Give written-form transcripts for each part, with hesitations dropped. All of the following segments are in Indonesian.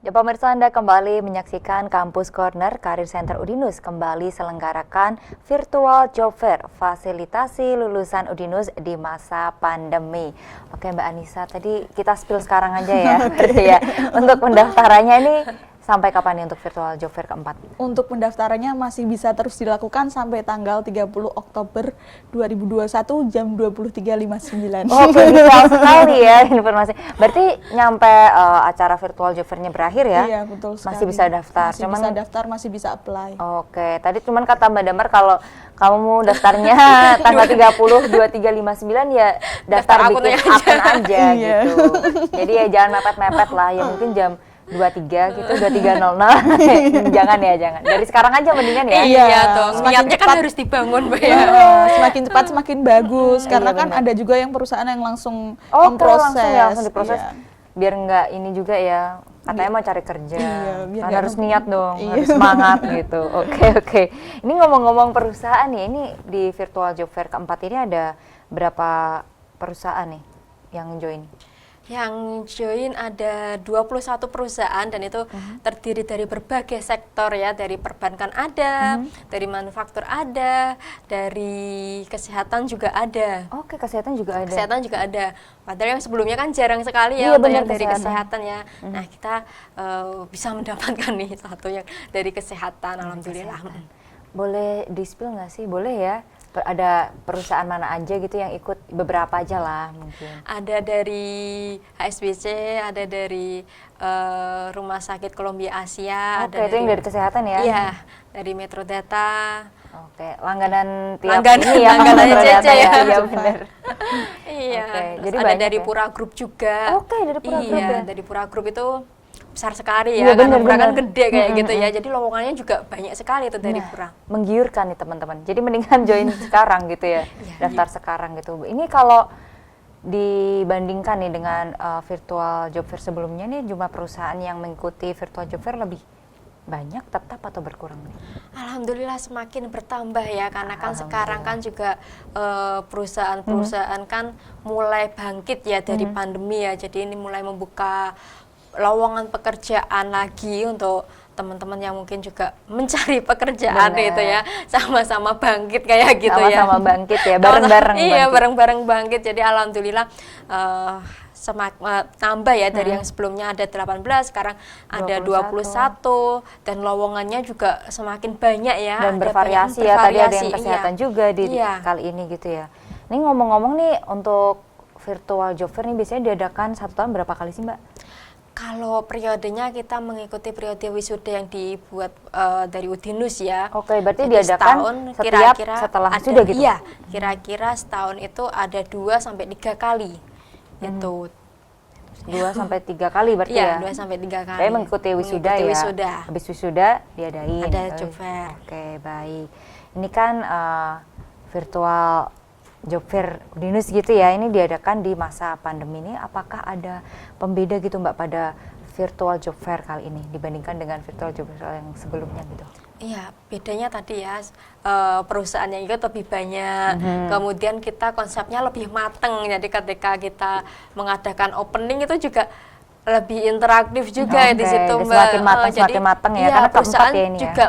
Ya pemirsa, Anda kembali menyaksikan Kampus Corner. Karir Center Udinus kembali selenggarakan virtual job fair, fasilitasi lulusan Udinus di masa pandemi. Oke Mbak Anissa, tadi kita spill sekarang aja ya, berarti ya. Untuk pendaftarannya ini sampai kapan nih untuk virtual job fair keempat? Untuk pendaftarannya masih bisa terus dilakukan sampai tanggal 30 Oktober 2021 jam 23.59. Oh, detail sekali ya informasi. Berarti nyampe acara virtual job fair-nya berakhir ya? Iya, betul sekali. Masih bisa daftar? Masih bisa daftar, masih bisa apply. Oke, tadi cuman kata Mbak Damar kalau kamu daftarnya tanggal 30 2359 ya daftar bikin akun aja gitu. Jadi ya jangan mepet-mepet lah, ya mungkin jam 23 gitu, 23.00. Jangan ya, jangan. Dari sekarang aja mendingan ya. Iya dong, niatnya kan harus dibangun, Mbak ya. Semakin cepat semakin bagus, karena kan ada juga yang perusahaan yang langsung memproses. Langsung diproses. Biar nggak ini juga ya, katanya mau cari kerja. Kan harus niat dong, harus semangat gitu. Oke. Ini ngomong-ngomong perusahaan nih, ini di virtual job fair keempat ini ada berapa perusahaan nih yang join? Yang join ada 21 perusahaan dan itu terdiri dari berbagai sektor ya, dari perbankan ada, dari manufaktur ada, dari kesehatan juga ada. Oke, kesehatan juga ada. Kesehatan juga ada. Padahal yang sebelumnya kan jarang sekali ya untuk yang dari kesehatan ya. Nah, kita bisa mendapatkan nih satu yang dari kesehatan, alhamdulillah. Boleh di-spill nggak sih? Boleh ya? Ada perusahaan mana aja gitu yang ikut, beberapa aja lah mungkin. Ada dari HSBC, ada dari Rumah Sakit Columbia Asia. Oke, itu yang dari kesehatan ya? Iya, dari Metro Data. Oke, langganan tiap langganan, ini ya, langganan CC ya. Iya benar. Iya, jadi ada dari ya? Pura Group juga. Oke, dari Pura Group ya? Dari Pura Group itu besar sekali ya, karena Pura kan gede kayak gitu ya, jadi lowongannya juga banyak sekali itu dari Pura. Menggiurkan nih teman-teman, jadi mendingan join sekarang gitu ya, daftar sekarang gitu. Ini kalau dibandingkan nih dengan virtual job fair sebelumnya nih, jumlah perusahaan yang mengikuti virtual job fair lebih banyak, tetap atau berkurang nih? Alhamdulillah semakin bertambah ya, karena kan sekarang kan juga perusahaan-perusahaan kan mulai bangkit ya dari pandemi ya, jadi ini mulai membuka lowongan pekerjaan lagi untuk teman-teman yang mungkin juga mencari pekerjaan. Itu ya, sama-sama bangkit kayak gitu ya. Sama-sama bangkit ya, bareng-bareng bangkit. Iya, bareng-bareng bangkit. Jadi alhamdulillah tambah ya, dari yang sebelumnya ada 18, sekarang ada 21 dan lowongannya juga semakin banyak ya. Dan bervariasi ya, tadi ada yang kesehatan juga di kali ini gitu ya. Ini ngomong-ngomong nih, untuk virtual job fair nih biasanya diadakan satu tahun berapa kali sih Mbak? Kalau periodenya kita mengikuti periode wisuda yang dibuat dari Udinus ya. Oke, berarti diadakan setiap setelah wisuda gitu? Iya, kira-kira setahun itu ada 2-3 kali. Itu 2-3 kali berarti ya? Iya, 2-3 kali. Saya mengikuti wisuda ya? Wisuda. Habis wisuda diadain? Ada job fair. Oke, baik. Ini kan virtual job fair Udinus gitu ya, ini diadakan di masa pandemi ini. Apakah ada pembeda gitu Mbak pada virtual job fair kali ini dibandingkan dengan virtual job fair yang sebelumnya gitu? Iya, bedanya tadi ya, perusahaan yang ikut lebih banyak, kemudian kita konsepnya lebih mateng, jadi ketika kita mengadakan opening itu juga lebih interaktif juga di situ Mbak. Semakin matang ya, karena perusahaan ya ini juga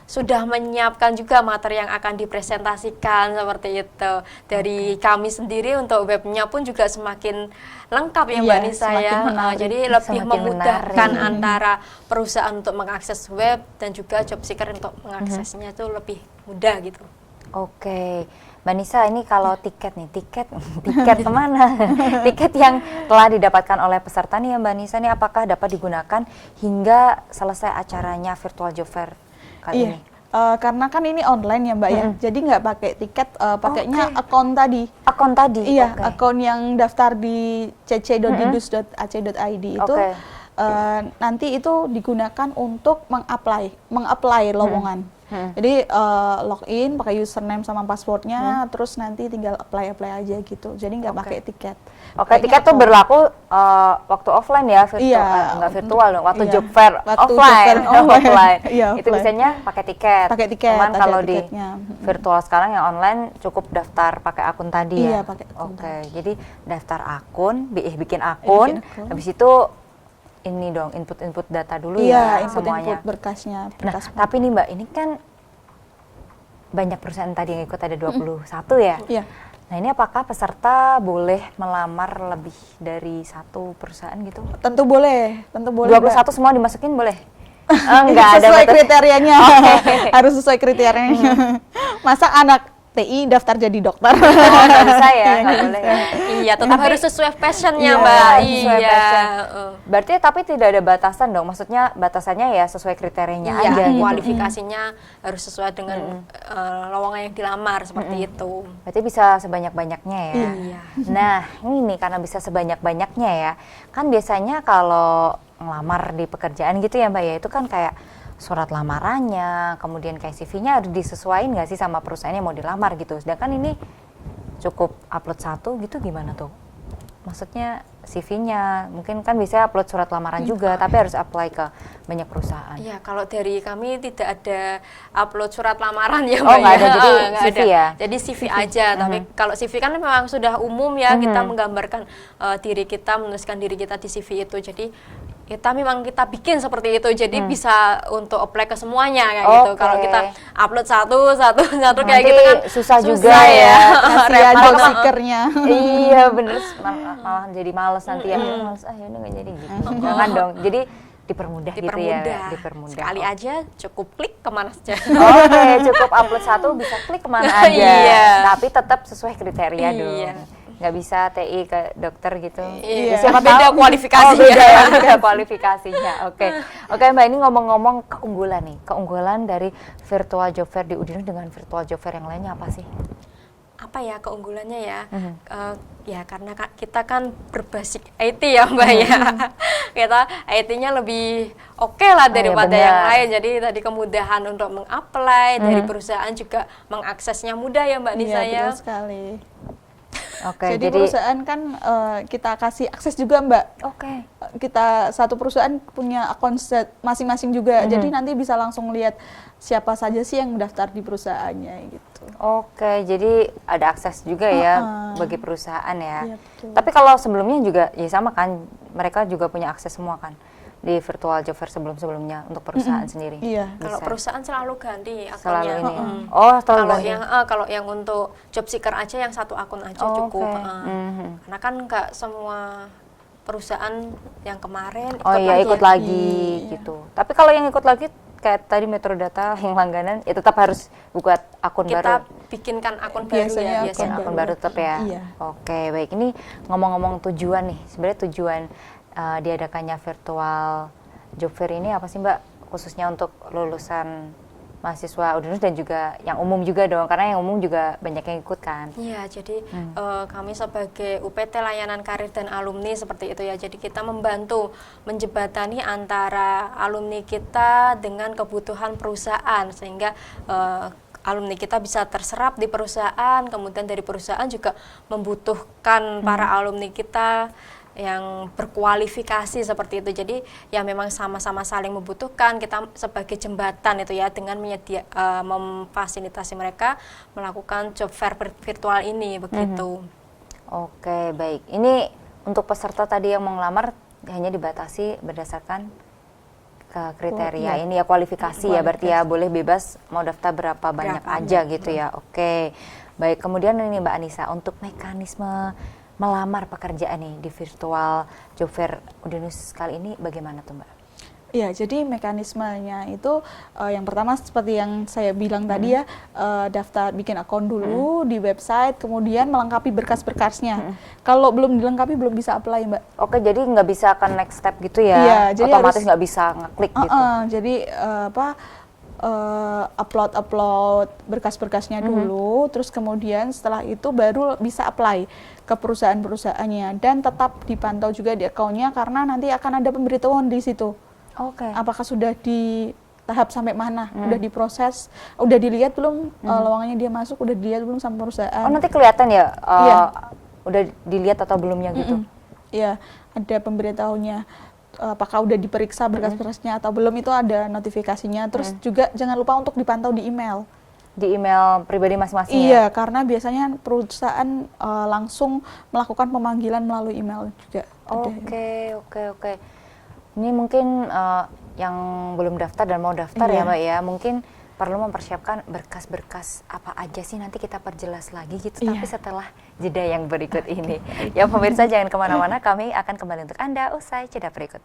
sudah menyiapkan juga materi yang akan dipresentasikan seperti itu. Dari kami sendiri untuk webnya pun juga semakin lengkap ya Mbak Nisa ya. Jadi lebih memudahkan antara perusahaan untuk mengakses web dan juga job seeker untuk mengaksesnya itu lebih mudah gitu. Oke, Mbak Nisa, ini kalau tiket kemana? Tiket yang telah didapatkan oleh peserta nih ya Mbak Nisa, ini apakah dapat digunakan hingga selesai acaranya virtual job fair kali ini? Karena kan ini online ya Mbak ya, jadi nggak pakai tiket, pakainya akun tadi. Akun tadi? Iya, akun yang daftar di cc.didus.ac.id itu. Nanti itu digunakan untuk meng-apply lowongan. Jadi login pakai username sama passwordnya, terus nanti tinggal apply aja gitu. Jadi nggak pakai tiket. Tiket tuh berlaku waktu offline ya, nggak virtual dong. Waktu job fair offline. Itu biasanya pakai tiket. Cuman kalau di virtual sekarang yang online cukup daftar pakai akun tadi ya. Pakai akun. Jadi daftar akun, bikin akun, habis itu ini dong input data dulu iya, ya semuanya. Input berkasnya. Nah, tapi nih Mbak, ini kan banyak perusahaan tadi yang ikut, ada 21 ya? Iya. Nah, ini apakah peserta boleh melamar lebih dari satu perusahaan gitu? Tentu boleh. 21 Mbak. Semua dimasukin boleh? Enggak sesuai ada kriterianya. Harus sesuai kriterianya. Masa anak TI daftar jadi dokter? Nggak bisa ya, nggak boleh ya. Iya, tetap harus sesuai passionnya, Iya, Mbak. sesuai Iya. passion. Berarti tapi tidak ada batasan dong, maksudnya batasannya ya sesuai kriterianya Iya, aja gitu. kualifikasinya harus sesuai dengan lowongan yang dilamar seperti itu. Berarti bisa sebanyak-banyaknya ya. Iya. Nah, ini nih karena bisa sebanyak-banyaknya ya. Kan biasanya kalau ngelamar di pekerjaan gitu ya Mbak ya, itu kan kayak surat lamarannya, kemudian kayak CV-nya harus disesuaikan nggak sih sama perusahaan yang mau dilamar gitu. Sedangkan ini cukup upload satu gitu, gimana tuh? Maksudnya CV-nya, mungkin kan bisa upload surat lamaran juga, tapi harus apply ke banyak perusahaan. Iya, kalau dari kami tidak ada upload surat lamaran ya, Oh, Mbak. nggak ada, ya. jadi Nggak CV ada. ya? Jadi CV aja, tapi kalau CV kan memang sudah umum ya, kita menggambarkan diri kita, menuliskan diri kita di CV itu. Jadi kita bikin seperti itu, jadi bisa untuk apply ke semuanya kayak gitu. Kalau kita upload satu kayak gitu kan susah juga ya. Kasihan job seeker-nya. Iya bener, malah jadi males nanti ya. Males ya udah nggak jadi gitu. Jangan dong. Jadi dipermudah gitu ya. Dipermudah. Sekali aja cukup klik kemana saja. Oke, cukup upload satu bisa klik kemana aja. Iya. Tapi tetap sesuai kriteria dong. Iya. Nggak bisa TI ke dokter gitu. Iya. Siapa Beda tahu. kualifikasinya. Oh, beda ya, beda kualifikasinya. Oke Mbak, ini ngomong-ngomong keunggulan nih. Keunggulan dari virtual job fair di Udinus dengan virtual job fair yang lainnya apa sih? Apa ya keunggulannya ya? Ya karena kita kan berbasis IT ya Mbak ya. Kita IT-nya lebih oke lah daripada yang lain. Jadi tadi kemudahan untuk mengapply dari perusahaan juga mengaksesnya mudah ya Mbak Nisa ya. Betul sekali. Oke, jadi perusahaan kan kita kasih akses juga Mbak. Oke. Kita satu perusahaan punya akun masing-masing juga. Jadi nanti bisa langsung lihat siapa saja sih yang mendaftar di perusahaannya gitu. Oke, jadi ada akses juga ya bagi perusahaan ya. Iya, betul. Tapi kalau sebelumnya juga ya sama kan, mereka juga punya akses semua kan di virtual job fair sebelum-sebelumnya untuk perusahaan sendiri. Iya. Kalau perusahaan selalu ganti akunnya. Selalu ini. Oh, selalu Kalau ganti. kalau yang untuk job seeker aja yang satu akun aja cukup. Karena kan nggak semua perusahaan yang kemarin ikut lagi gitu. Tapi kalau yang ikut lagi kayak tadi Metro Data yang langganan, ya tetap harus buat akun baru. Kita bikinkan akun baru ya biasanya. Akun baru tetap ya. Iya. Oke, baik. Ini ngomong-ngomong tujuan nih. Sebenarnya tujuan diadakannya virtual job fair ini apa sih Mbak? Khususnya untuk lulusan mahasiswa Udinus dan juga yang umum juga dong, karena yang umum juga banyak yang ikut kan. Iya, jadi kami sebagai UPT Layanan Karir dan Alumni seperti itu ya. Jadi kita membantu menjembatani antara alumni kita dengan kebutuhan perusahaan sehingga alumni kita bisa terserap di perusahaan, kemudian dari perusahaan juga membutuhkan para alumni kita yang berkualifikasi seperti itu. Jadi ya memang sama-sama saling membutuhkan, kita sebagai jembatan itu ya dengan memfasilitasi mereka melakukan job fair virtual ini begitu. Oke, baik. Ini untuk peserta tadi yang mau ngelamar hanya dibatasi berdasarkan ke kriteria ini ya, kualifikasi ya, berarti ya boleh bebas mau daftar berapa banyak aja gitu ya. Oke. Baik, kemudian ini Mbak Anissa, untuk mekanisme melamar pekerjaan nih di virtual job fair Udinus kali ini bagaimana tuh Mbak? Ya, jadi mekanismenya itu yang pertama seperti yang saya bilang tadi ya, daftar bikin akun dulu di website, kemudian melengkapi berkas-berkasnya. Kalau belum dilengkapi belum bisa apply Mbak. Oke, jadi nggak bisa ke next step gitu ya? Iya, jadi otomatis nggak bisa ngeklik gitu? Jadi upload berkas-berkasnya dulu, terus kemudian setelah itu baru bisa apply ke perusahaan-perusahaannya dan tetap dipantau juga di akunnya karena nanti akan ada pemberitahuan di situ. Oke. Apakah sudah di tahap sampai mana, udah diproses, udah dilihat belum lowongannya dia masuk, udah dilihat belum sama perusahaan. Oh, nanti kelihatan ya, Iya. udah dilihat atau belumnya gitu? Iya, ada pemberitahunya. Apakah udah diperiksa berkas-berkasnya atau belum, itu ada notifikasinya. Terus juga jangan lupa untuk dipantau di email. Di email pribadi masing-masing ya? Iya, karena biasanya perusahaan langsung melakukan pemanggilan melalui email juga. Oke. Ini mungkin yang belum daftar dan mau daftar ya Mbak ya, mungkin perlu mempersiapkan berkas-berkas apa aja sih, nanti kita perjelas lagi gitu, tapi setelah jeda yang berikut ini. Ya pemirsa jangan kemana-mana, kami akan kembali untuk Anda usai jeda berikut.